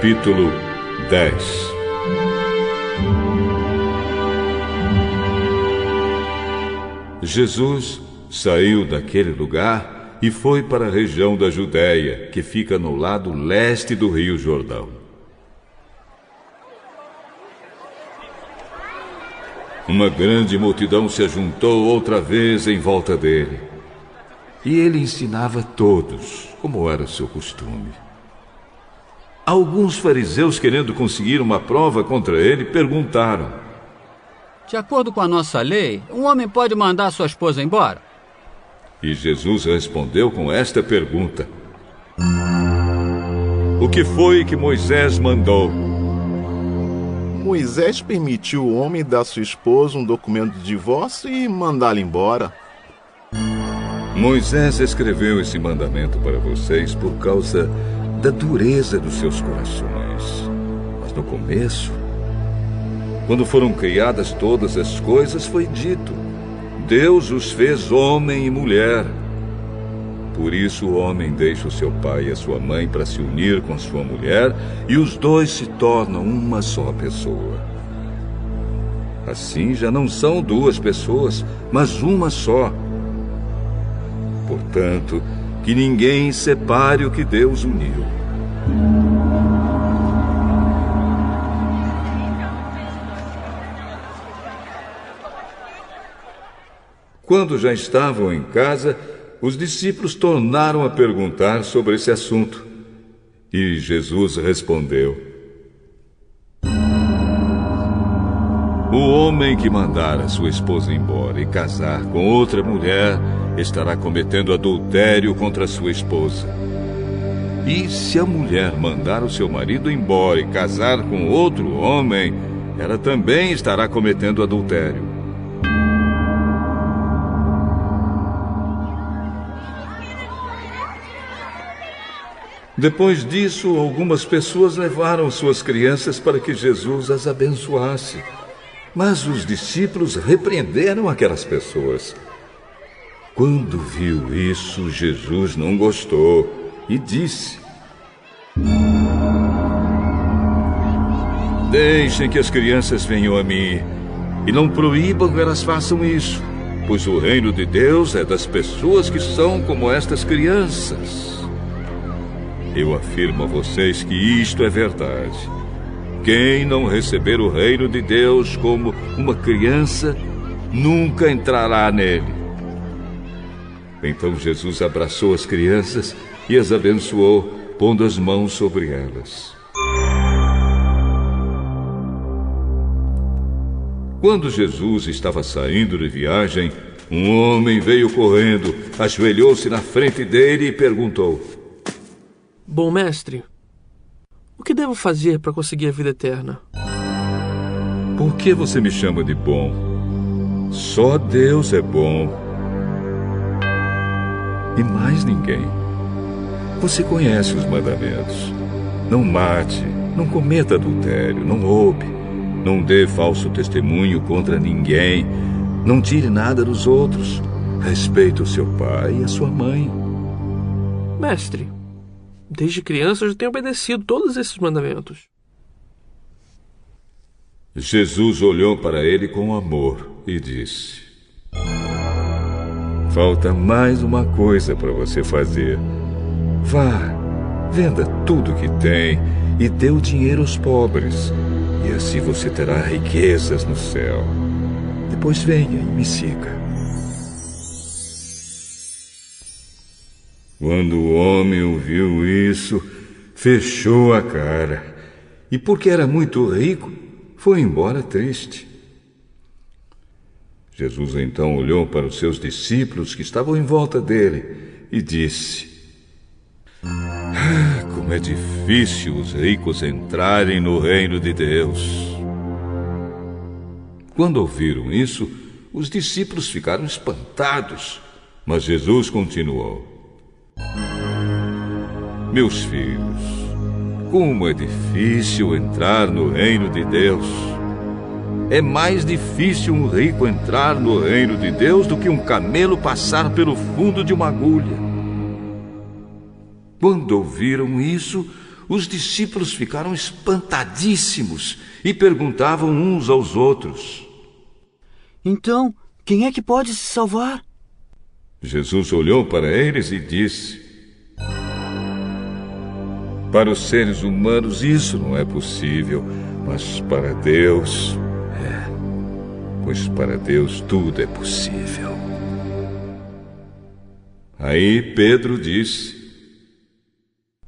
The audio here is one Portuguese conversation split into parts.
Capítulo 10. Jesus saiu daquele lugar e foi para a região da Judéia, que fica no lado leste do Rio Jordão. Uma grande multidão se ajuntou outra vez em volta dele. E ele ensinava a todos, como era seu costume. Alguns fariseus, querendo conseguir uma prova contra ele, perguntaram: de acordo com a nossa lei, um homem pode mandar sua esposa embora? E Jesus respondeu com esta pergunta: o que foi que Moisés mandou? Moisés permitiu o homem dar à sua esposa um documento de divórcio e mandá-la embora. Moisés escreveu esse mandamento para vocês por causa da dureza dos seus corações. Mas no começo, quando foram criadas todas as coisas, foi dito: Deus os fez homem e mulher. Por isso o homem deixa o seu pai e a sua mãe para se unir com sua mulher, e os dois se tornam uma só pessoa. Assim já não são duas pessoas, mas uma só. Portanto, que ninguém separe o que Deus uniu. Quando já estavam em casa, os discípulos tornaram a perguntar sobre esse assunto. E Jesus respondeu: o homem que mandar a sua esposa embora e casar com outra mulher estará cometendo adultério contra sua esposa. E se a mulher mandar o seu marido embora e casar com outro homem, ela também estará cometendo adultério. Depois disso, algumas pessoas levaram suas crianças para que Jesus as abençoasse. Mas os discípulos repreenderam aquelas pessoas. Quando viu isso, Jesus não gostou e disse: deixem que as crianças venham a mim e não proíbam que elas façam isso, pois o reino de Deus é das pessoas que são como estas crianças. Eu afirmo a vocês que isto é verdade. Quem não receber o reino de Deus como uma criança, nunca entrará nele. Então Jesus abraçou as crianças e as abençoou, pondo as mãos sobre elas. Quando Jesus estava saindo de viagem, um homem veio correndo, ajoelhou-se na frente dele e perguntou: bom mestre, o que devo fazer para conseguir a vida eterna? Por que você me chama de bom? Só Deus é bom. E mais ninguém. Você conhece os mandamentos: não mate, não cometa adultério, não roube, não dê falso testemunho contra ninguém, não tire nada dos outros, respeite o seu pai e a sua mãe. Mestre, desde criança eu já tenho obedecido todos esses mandamentos. Jesus olhou para ele com amor e disse: falta mais uma coisa para você fazer. Vá, venda tudo que tem e dê o dinheiro aos pobres, e assim você terá riquezas no céu. Depois venha e me siga. Quando o homem ouviu isso, fechou a cara, e porque era muito rico, foi embora triste. Jesus então olhou para os seus discípulos que estavam em volta dele e disse: como é difícil os ricos entrarem no reino de Deus. Quando ouviram isso, os discípulos ficaram espantados, mas Jesus continuou: meus filhos, como é difícil entrar no reino de Deus. É mais difícil um rico entrar no reino de Deus do que um camelo passar pelo fundo de uma agulha. Quando ouviram isso, os discípulos ficaram espantadíssimos e perguntavam uns aos outros: Então, quem é que pode se salvar? Jesus olhou para eles e disse: Para os seres humanos isso não é possível, mas para Deus é, pois para Deus tudo é possível. Aí Pedro disse: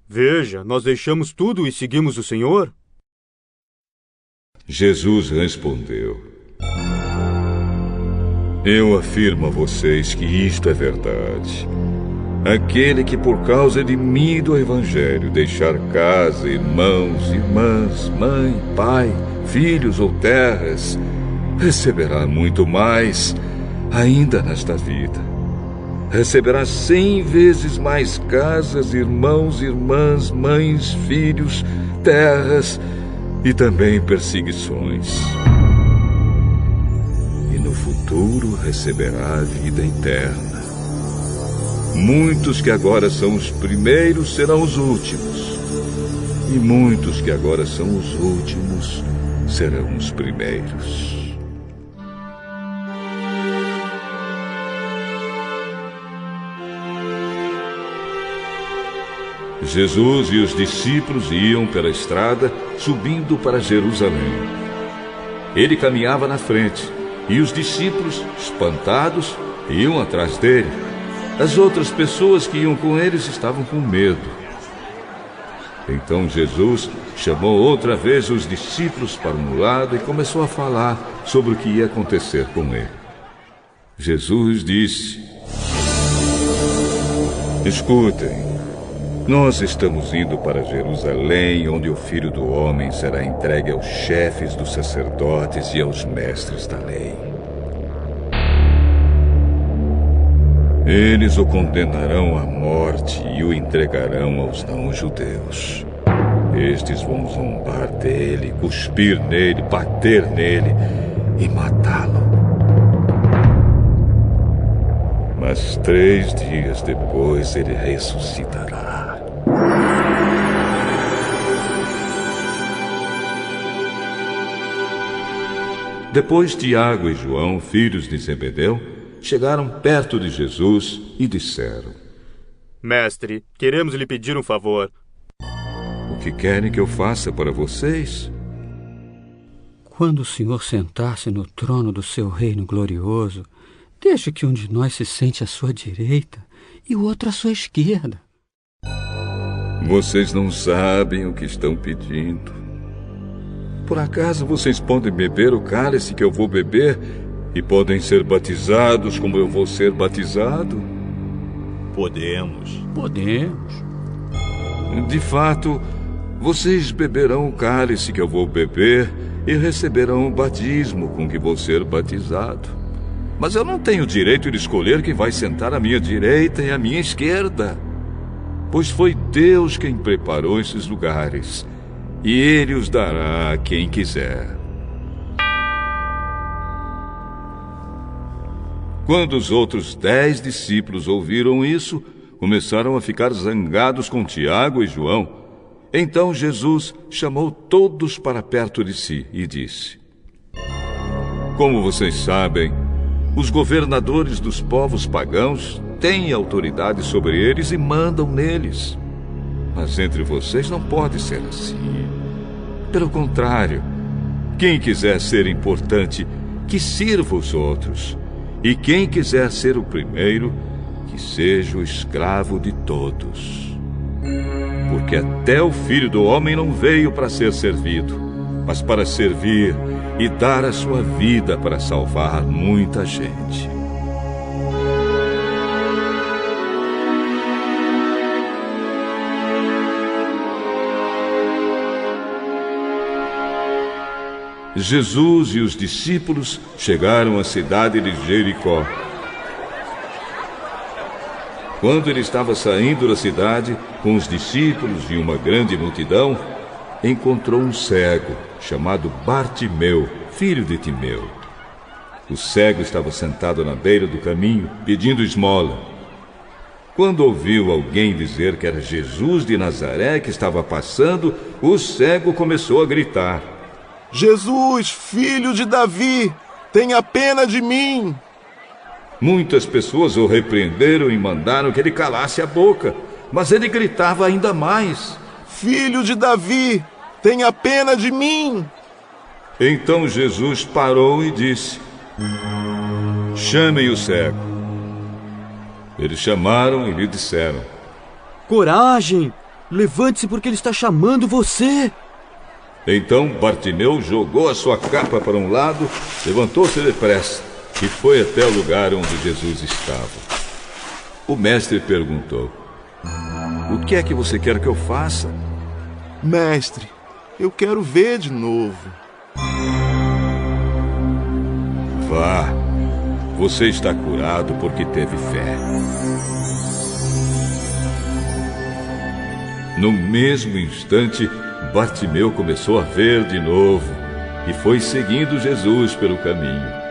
Veja, nós deixamos tudo e seguimos o Senhor. Jesus respondeu: Eu afirmo a vocês que isto é verdade. Aquele que por causa de mim e do Evangelho deixar casa, irmãos, irmãs, mãe, pai, filhos ou terras, receberá muito mais ainda nesta vida. Receberá 100 vezes mais casas, irmãos, irmãs, mães, filhos, terras e também perseguições. E no futuro receberá a vida eterna. Muitos que agora são os primeiros serão os últimos, e muitos que agora são os últimos serão os primeiros. Jesus e os discípulos iam pela estrada, subindo para Jerusalém. Ele caminhava na frente, e os discípulos, espantados, iam atrás dele. As outras pessoas que iam com eles estavam com medo. Então Jesus chamou outra vez os discípulos para um lado e começou a falar sobre o que ia acontecer com ele. Jesus disse: Escutem, nós estamos indo para Jerusalém, onde o Filho do Homem será entregue aos chefes dos sacerdotes e aos mestres da lei. Eles o condenarão à morte e o entregarão aos não-judeus. Estes vão zombar dele, cuspir nele, bater nele e matá-lo. Mas 3 dias depois ele ressuscitará. Depois Tiago e João, filhos de Zebedeu, chegaram perto de Jesus e disseram: Mestre, queremos lhe pedir um favor. O que querem que eu faça para vocês? Quando o Senhor sentar-se no trono do seu reino glorioso, deixe que um de nós se sente à sua direita e o outro à sua esquerda. Vocês não sabem o que estão pedindo. Por acaso vocês podem beber o cálice que eu vou beber e podem ser batizados como eu vou ser batizado? Podemos. Podemos. De fato, vocês beberão o cálice que eu vou beber e receberão o batismo com que vou ser batizado. Mas eu não tenho o direito de escolher quem vai sentar à minha direita e à minha esquerda, pois foi Deus quem preparou esses lugares, e Ele os dará a quem quiser. Quando os outros 10 discípulos ouviram isso, começaram a ficar zangados com Tiago e João. Então Jesus chamou todos para perto de si e disse: Como vocês sabem, os governadores dos povos pagãos têm autoridade sobre eles e mandam neles. Mas entre vocês não pode ser assim. Pelo contrário, quem quiser ser importante, que sirva os outros. E quem quiser ser o primeiro, que seja o escravo de todos. Porque até o Filho do Homem não veio para ser servido, mas para servir e dar a sua vida para salvar muita gente. Jesus e os discípulos chegaram à cidade de Jericó. Quando ele estava saindo da cidade, com os discípulos e uma grande multidão, encontrou um cego, chamado Bartimeu, filho de Timeu. O cego estava sentado na beira do caminho, pedindo esmola. Quando ouviu alguém dizer que era Jesus de Nazaré que estava passando, o cego começou a gritar: Jesus, filho de Davi, tenha pena de mim! Muitas pessoas o repreenderam e mandaram que ele calasse a boca, mas ele gritava ainda mais: Filho de Davi, tenha pena de mim! Então Jesus parou e disse: Chamem o cego. Eles chamaram e lhe disseram: Coragem! Levante-se porque ele está chamando você! Então Bartimeu jogou a sua capa para um lado, levantou-se depressa e foi até o lugar onde Jesus estava. O mestre perguntou: O que é que você quer que eu faça? Mestre, eu quero ver de novo. Vá, você está curado porque teve fé. No mesmo instante, Bartimeu começou a ver de novo e foi seguindo Jesus pelo caminho.